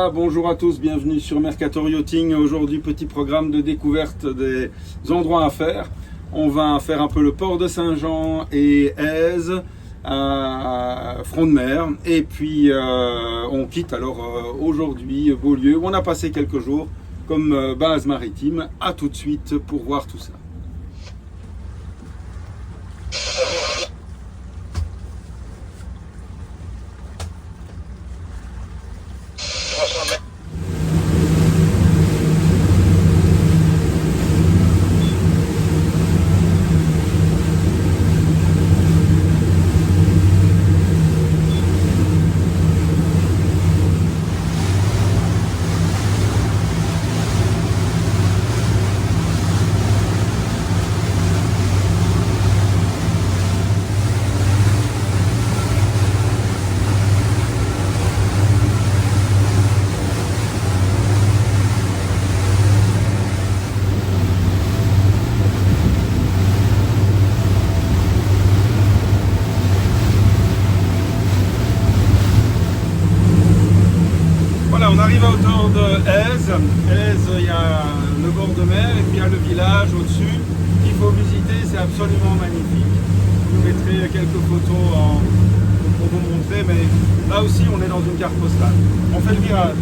Voilà, bonjour à tous, bienvenue sur Mercator Yachting. Aujourd'hui, petit programme de découverte des endroits à faire. On va faire un peu le port de Saint-Jean et Èze, front de mer. Et puis, on quitte alors aujourd'hui Beaulieu, où on a passé quelques jours comme base maritime. À tout de suite pour voir tout ça. Voilà, on arrive à hauteur de Èze. Èze, il y a le bord de mer et puis il y a le village au-dessus qu'il faut visiter, c'est absolument magnifique. Je vous mettrai quelques photos pour vous montrer, mais là aussi on est dans une carte postale. On fait le virage.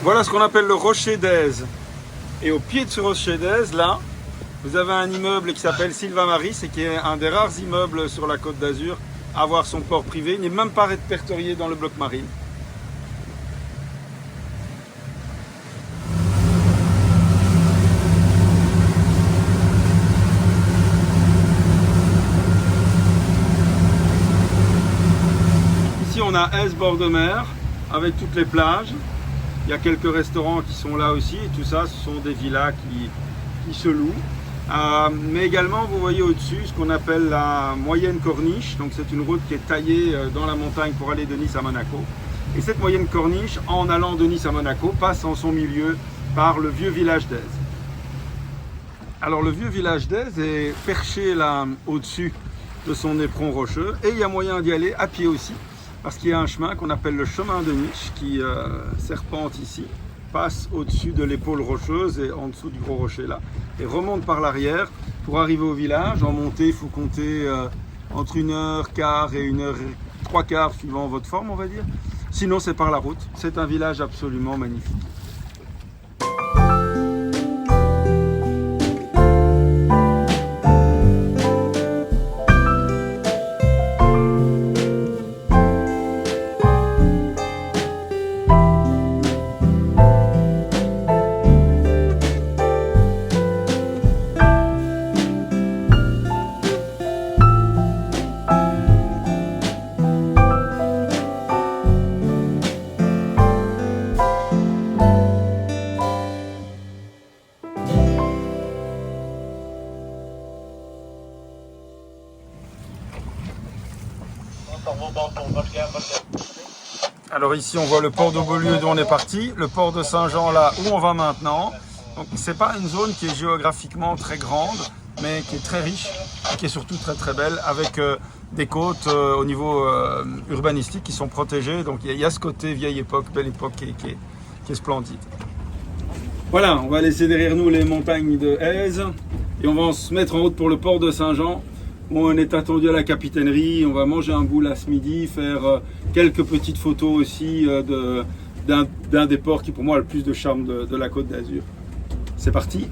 Voilà ce qu'on appelle le rocher d'Èze. Et au pied de ce rocher d'Èze, là, vous avez un immeuble qui s'appelle Sylva Maris et qui est un des rares immeubles sur la Côte d'Azur à avoir son port privé. Il n'est même pas répertorié dans le bloc marine. Ici, on a Èze bord de mer avec toutes les plages. Il y a quelques restaurants qui sont là aussi, et tout ça, ce sont des villas qui se louent. Mais également, vous voyez au-dessus ce qu'on appelle la moyenne corniche. Donc c'est une route qui est taillée dans la montagne pour aller de Nice à Monaco. Et cette moyenne corniche, en allant de Nice à Monaco, passe en son milieu par le vieux village d'Èze. Alors le vieux village d'Èze est perché là au-dessus de son éperon rocheux, et il y a moyen d'y aller à pied aussi. Parce qu'il y a un chemin qu'on appelle le chemin de Niche qui serpente ici, passe au-dessus de l'épaule rocheuse et en dessous du gros rocher là, et remonte par l'arrière pour arriver au village. En montée, il faut compter entre 1h15 et 1h03 suivant votre forme, on va dire. Sinon, c'est par la route. C'est un village absolument magnifique. Alors ici on voit le port de Beaulieu d'où on est parti, le port de Saint-Jean là où on va maintenant. Donc c'est pas une zone qui est géographiquement très grande, mais qui est très riche et qui est surtout très très belle, avec des côtes au niveau urbanistique qui sont protégées. Donc il y a ce côté vieille époque, belle époque qui est splendide. Voilà, on va laisser derrière nous les montagnes de Èze et on va se mettre en route pour le port de Saint-Jean. On est attendu à la capitainerie, on va manger un bout là ce midi, faire quelques petites photos aussi d'un des ports qui pour moi a le plus de charme de la Côte d'Azur. C'est parti!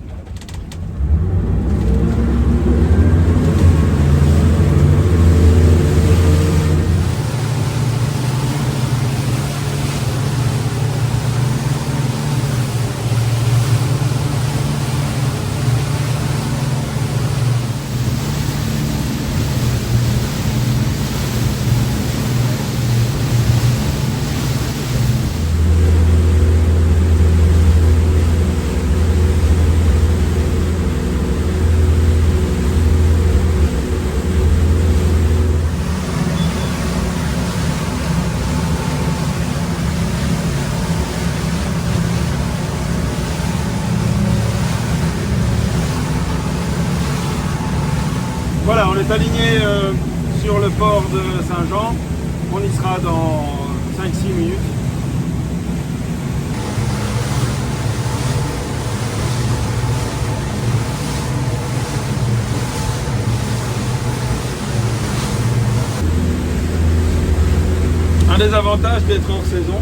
Voilà, on est aligné sur le port de Saint-Jean. On y sera dans 5-6 minutes. Un des avantages d'être hors saison,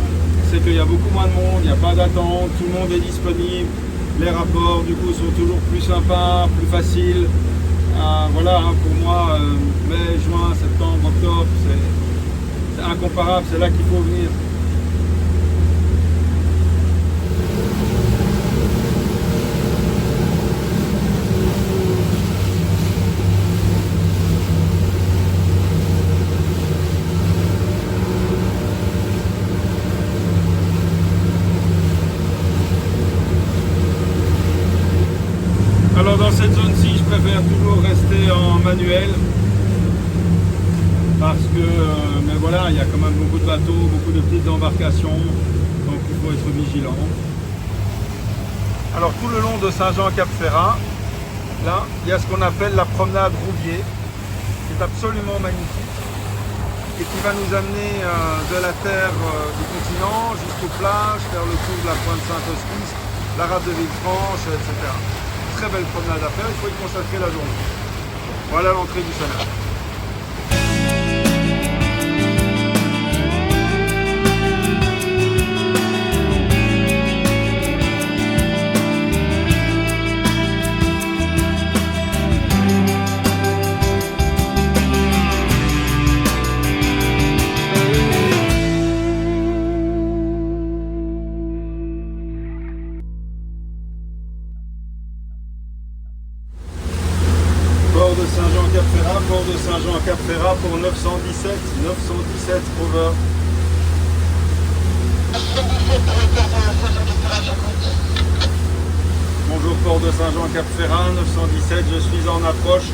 c'est qu'il y a beaucoup moins de monde, il n'y a pas d'attente, tout le monde est disponible. Les rapports du coup sont toujours plus sympas, plus faciles. Voilà, hein, pour moi, mai, juin, septembre, octobre, c'est incomparable, c'est là qu'il faut venir. Alors dans cette zone-ci, je préfère toujours rester en manuel parce que, mais voilà, il y a quand même beaucoup de bateaux, beaucoup de petites embarcations, donc il faut être vigilant. Alors tout le long de Saint-Jean-Cap-Ferrat, là, il y a ce qu'on appelle la promenade Rouvier, qui est absolument magnifique et qui va nous amener de la terre du continent jusqu'aux plages, faire le tour de la pointe Saint-Hospice, la rade de Villefranche, etc. Très belle promenade à faire, il faut y consacrer la journée. Voilà l'entrée du chenal. Port de Saint-Jean-Cap-Ferrat, port de Saint-Jean-Cap-Ferrat pour 917 over. Bonjour port de Saint-Jean-Cap-Ferrat, 917, je suis en approche,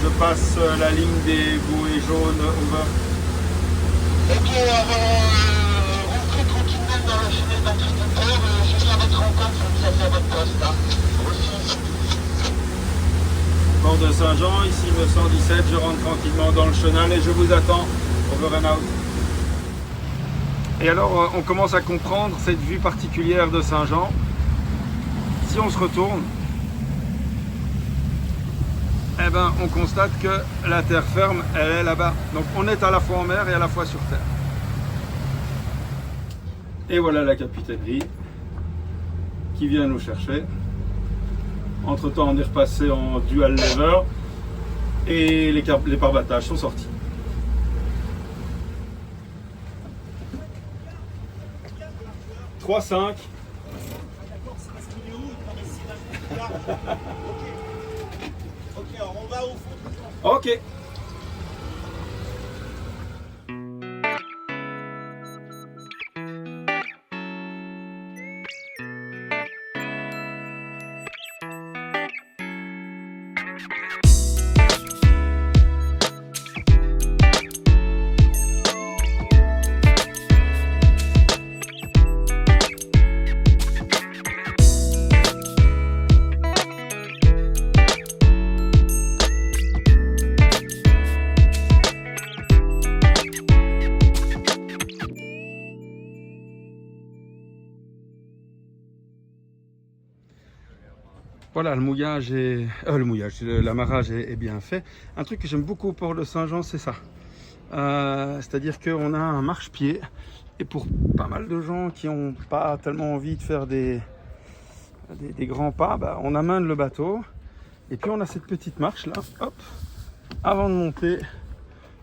je passe la ligne des bouées jaunes, over. Ok, rentrez tranquillement dans la fenêtre d'entrée du port, je viens d'être en compte, vous êtes à votre poste, hein. Port de Saint-Jean, ici 917, je rentre tranquillement dans le chenal et je vous attends, over and out. Et alors on commence à comprendre cette vue particulière de Saint-Jean. Si on se retourne, eh ben, on constate que la terre ferme, elle est là-bas. Donc on est à la fois en mer et à la fois sur terre. Et voilà la capitainerie qui vient nous chercher. Entre temps, on est repassé en dual lever et les pare-battages sont sortis. « 3-5 ». Ok, alors on va au fond. Ok. Voilà, l'amarrage est bien fait. Un truc que j'aime beaucoup au port de Saint-Jean, c'est ça. C'est-à-dire qu'on a un marchepied. Et pour pas mal de gens qui n'ont pas tellement envie de faire des grands pas, bah, on amène le bateau. Et puis on a cette petite marche là, hop, avant de monter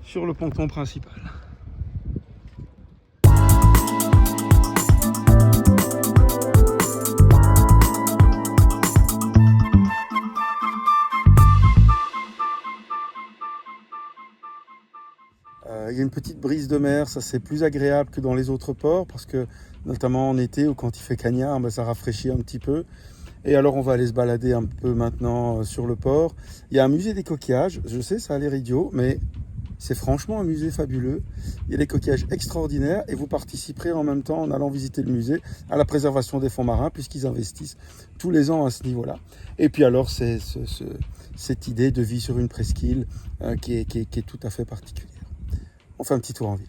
sur le ponton principal. Il y a une petite brise de mer, ça c'est plus agréable que dans les autres ports parce que notamment en été ou quand il fait cagnard, ben, ça rafraîchit un petit peu. Et alors on va aller se balader un peu maintenant sur le port. Il y a un musée des coquillages, je sais ça a l'air idiot, mais C'est franchement un musée fabuleux. Il y a des coquillages extraordinaires et vous participerez en même temps, en allant visiter le musée, à la préservation des fonds marins, puisqu'ils investissent tous les ans à ce niveau-là. Et puis alors, c'est cette idée de vie sur une presqu'île qui est tout à fait particulière. On fait un petit tour en ville.